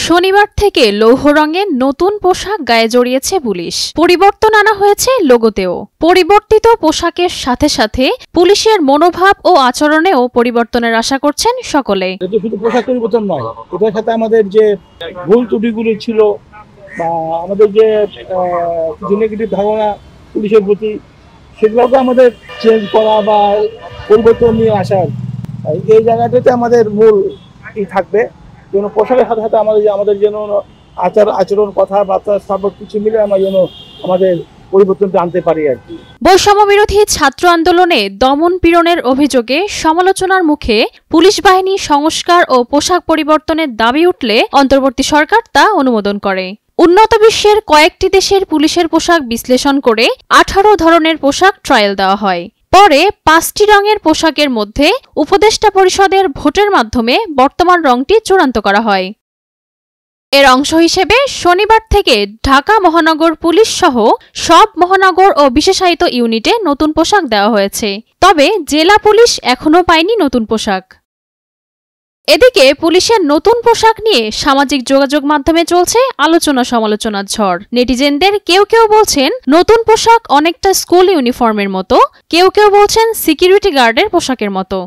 শনিবার থেকে লৌহ রঙের নতুন পোশাক গায়ে জড়িয়েছে পুলিশ। পরিবর্তন আনা হয়েছে লোগোতেও। পরিবর্তিত পোশাকের সাথে সাথে পুলিশের মনোভাব ও আচরণেও পরিবর্তনের আশা করছেন সকলে। শুধু পোশাক পরিবর্তন নয়, এটার সাথে আমাদের যে ভুল ত্রুটিগুলো ছিল বা আমাদের যে কিছু নেগেটিভ ধারণা পুলিশের প্রতি, সেগুলোকে আমাদের চেঞ্জ করা বা পরিবর্তন নিয়ে আসার এই জায়গাটাতে আমাদের মূল থাকবে। যেন পোশাকের সাথে সাথে আমাদের যেন আচরণ কথাবার্তা সব কিছু মিলে আমরা যেন আমাদের পরিবর্তনটা আনতে পারি আর কি। বৈষম্য বিরোধী ছাত্র আন্দোলনে দমন পীড়নের অভিযোগে সমালোচনার মুখে পুলিশ বাহিনী সংস্কার ও পোশাক পরিবর্তনের দাবি উঠলে অন্তর্বর্তী সরকার তা অনুমোদন করে। উন্নত বিশ্বের কয়েকটি দেশের পুলিশের পোশাক বিশ্লেষণ করে 18 ধরনের পোশাক ট্রায়াল দেওয়া হয়। পরে 5টি রঙের পোশাকের মধ্যে উপদেষ্টা পরিষদের ভোটের মাধ্যমে বর্তমান রংটি চূড়ান্ত করা হয়। এর অংশ হিসেবে শনিবার থেকে ঢাকা মহানগর পুলিশ সহ সব মহানগর ও বিশেষায়িত ইউনিটে নতুন পোশাক দেওয়া হয়েছে। তবে জেলা পুলিশ এখনও পায়নি নতুন পোশাক। এদিকে পুলিশের নতুন পোশাক নিয়ে সামাজিক যোগাযোগ মাধ্যমে চলছে আলোচনা সমালোচনার ঝড়। নেটিজেনদের কেউ কেউ বলছেন নতুন পোশাক অনেকটা স্কুল ইউনিফর্মের মতো, কেউ কেউ বলছেন সিকিউরিটি গার্ডের পোশাকের মতো।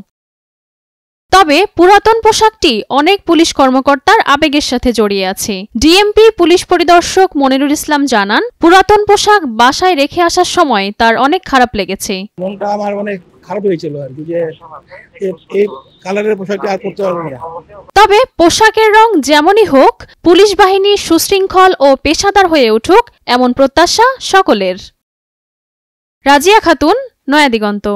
তবে পুরাতন পোশাকটি অনেক পুলিশ কর্মকর্তার আবেগের সাথে জড়িয়ে আছে। ডিএমপি পুলিশ পরিদর্শক মনিরুল ইসলাম জানান, পুরাতন পোশাক বাসায় রেখে আসার সময় তার অনেক খারাপ লেগেছে। মনটা আমার অনেক খারাপ হয়েছিল আর কি, যে এই কালারের পোশাকটি আর পরতে পারবো না। তবে পোশাকের রং যেমনই হোক, পুলিশ বাহিনী সুশৃঙ্খল ও পেশাদার হয়ে উঠুক এমন প্রত্যাশা সকলের। রাজিয়া খাতুন, নয়া দিগন্ত।